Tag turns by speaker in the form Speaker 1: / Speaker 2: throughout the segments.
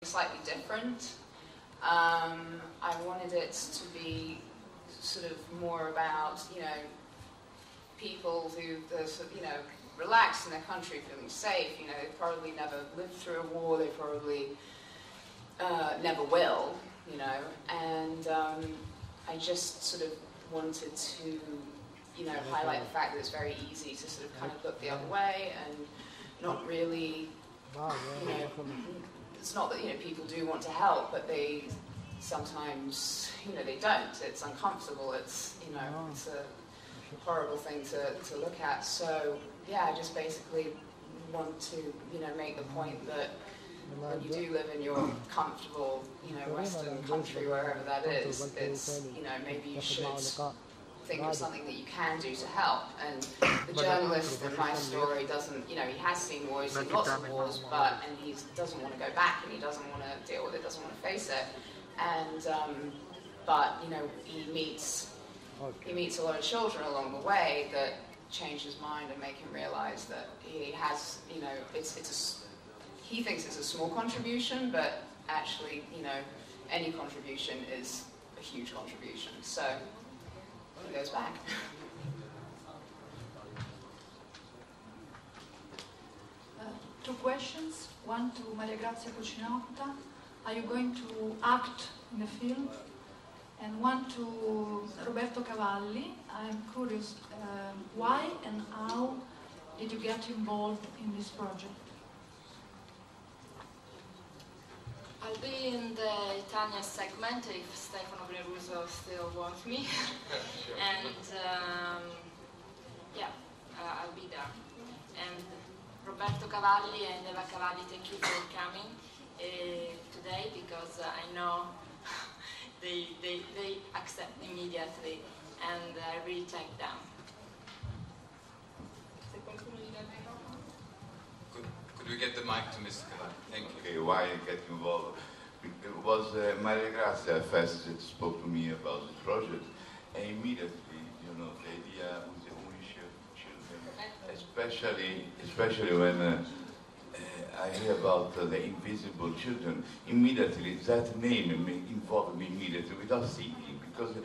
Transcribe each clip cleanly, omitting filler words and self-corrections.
Speaker 1: slightly different. I wanted it to be sort of more about, people who are sort of, relaxed in their country, feeling safe. They've probably never lived through a war. They probably never will. And I just sort of wanted to, highlight the fact that it's very easy to sort of kind of look the other way and not really, it's not that, people do want to help, but they sometimes, they don't. It's uncomfortable. It's, it's a horrible thing to look at. So, yeah, I just basically want to, make the point that when you do live in your comfortable, Western country, wherever that is, it's, maybe you should think of something that you can do to help. And the journalist in my story doesn't, he has seen wars, he's seen lots of wars, and he doesn't want to go back, and he doesn't want to deal with it, doesn't want to face it. And, but, he meets a lot of children along the way that change his mind and make him realize that he has, he thinks it's a small contribution, but actually, any contribution is a huge contribution. So he goes back.
Speaker 2: Two questions. One to Maria Grazia Cucinotta. Are you going to act in the film? And one to Roberto Cavalli. I'm curious, why and how did you get involved in this project?
Speaker 3: I'll be in the Italian segment if Stefano VENERUSO still wants me.
Speaker 4: Sure.
Speaker 3: And I'll be there. And Roberto Cavalli and Eva Cavalli, thank you for coming today, because I know they accept immediately, and I really thank them.
Speaker 4: Could we get the mic to Mr. Cavalli? Thank you.
Speaker 5: Okay, why I get involved? It was Maria Grazia first that spoke to me about the project, and immediately, the idea with the ownership of children, especially when I hear about the invisible children, immediately that name involved me immediately without thinking, because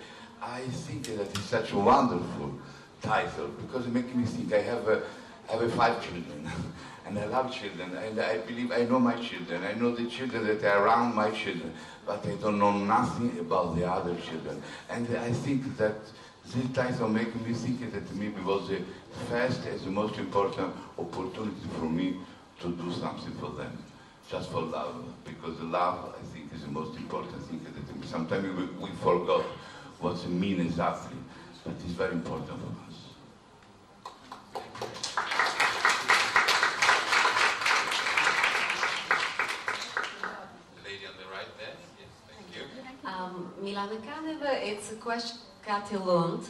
Speaker 5: I think that it's such a wonderful title, because it makes me think I have 5 children. And I love children, and I believe I know my children. I know the children that are around my children, but I don't know nothing about the other children. And I think that this title makes me think that maybe was the first and the most important opportunity for me to do something for them, just for love. Because love, I think, is the most important thing. That sometimes we forgot what it means exactly, but it's very important for us.
Speaker 6: Milana Kaneva, it's a question, Kati Lund.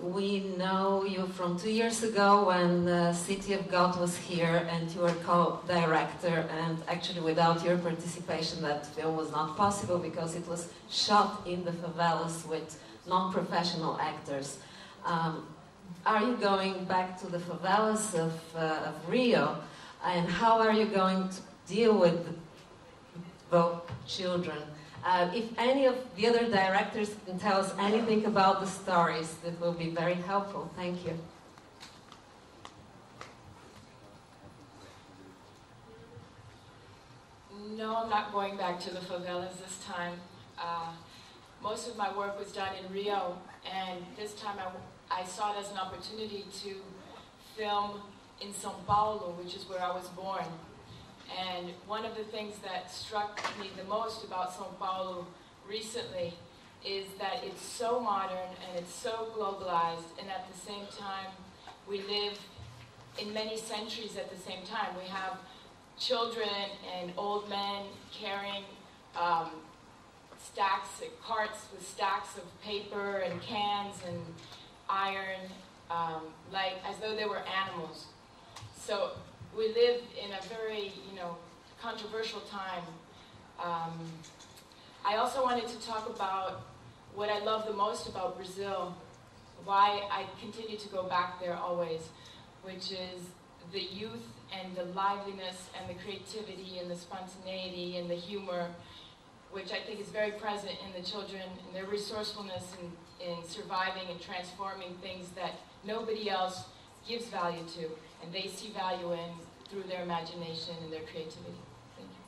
Speaker 6: We know you from 2 years ago when the City of God was here and you were co-director, and actually without your participation that film was not possible because it was shot in the favelas with non-professional actors. Are you going back to the favelas of Rio, and how are you going to deal with the children? If any of the other directors can tell us anything about the stories, that will be very helpful. Thank you.
Speaker 7: No, I'm not going back to the favelas this time. Most of my work was done in Rio, and this time I saw it as an opportunity to film in São Paulo, which is where I was born. And one of the things that struck me the most about São Paulo recently is that it's so modern and it's so globalized, and at the same time we live in many centuries at the same time. We have children and old men carrying carts with stacks of paper and cans and iron, like as though they were animals. So we live in a very, controversial time. I also wanted to talk about what I love the most about Brazil, why I continue to go back there always, which is the youth and the liveliness and the creativity and the spontaneity and the humor, which I think is very present in the children, and their resourcefulness in surviving and transforming things that nobody else gives value to, and they see value in through their imagination and their creativity. Thank you.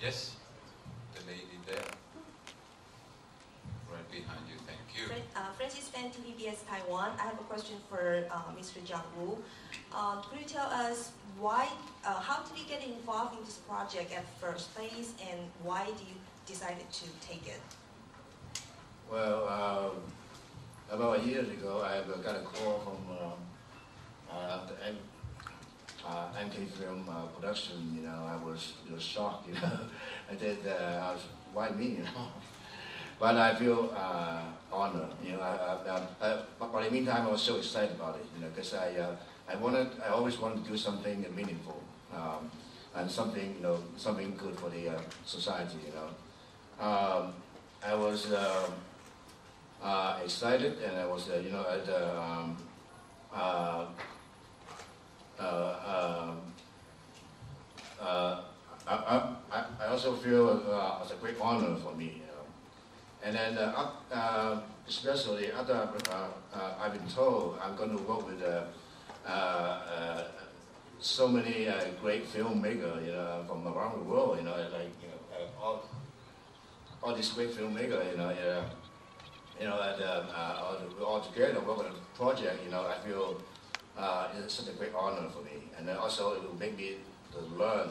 Speaker 4: Yes, the lady there, right behind you. Thank you.
Speaker 8: Francis Fan, TVBS Taiwan. I have a question for Mr. Jiang Wu. Could you tell us why, how did you get involved in this project at first place, and why do you decided to take it?
Speaker 9: Well, about a year ago, I got a call from the MK Film production. You know, I was shocked. You know, I was, why me? You know, but I feel honored. You know, but in the meantime, I was so excited about it. You know, because I always wanted to do something meaningful and something, you know, something good for the society. You know, I was excited, and I was, you know, at I also feel it's a great honor for me. You know, and then especially after I've been told I'm going to work with so many great filmmakers, you know, from around the world. You know, like, you know, all these great filmmakers. You know, all together work on a project. You know, I feel it's such a great honor for me, and then also it will make me to learn,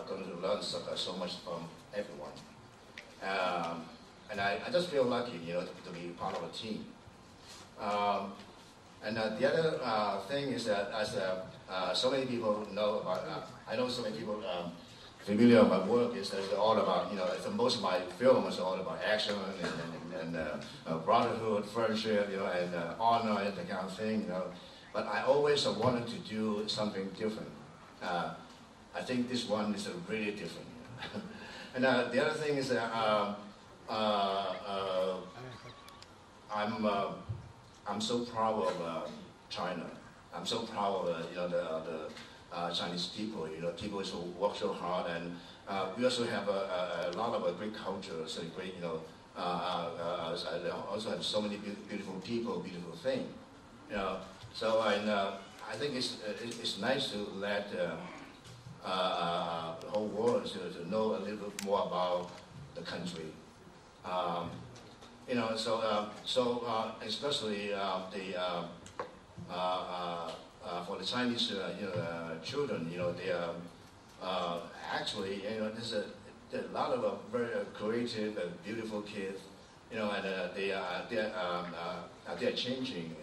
Speaker 9: going to learn so much from everyone. And I just feel lucky, you know, to be part of a team. And the other thing is that, as so many people know about, I know so many people familiar with my work, is that it's all about, you know, most of my films are all about action and brotherhood, friendship, you know, and honor and that kind of thing, you know. But I always wanted to do something different. I think this one is really different. And the other thing is that I'm so proud of China. I'm so proud of you know, the Chinese people. You know, people who work so hard, and we also have a lot of great culture, so great, you know. Also have so many beautiful people, beautiful things. You know, so I think it's nice to let the whole world to know a little bit more about the country. You know, so especially for the Chinese you know, children, you know, they are actually, you know, there's a lot of very creative and beautiful kids, you know, and they are changing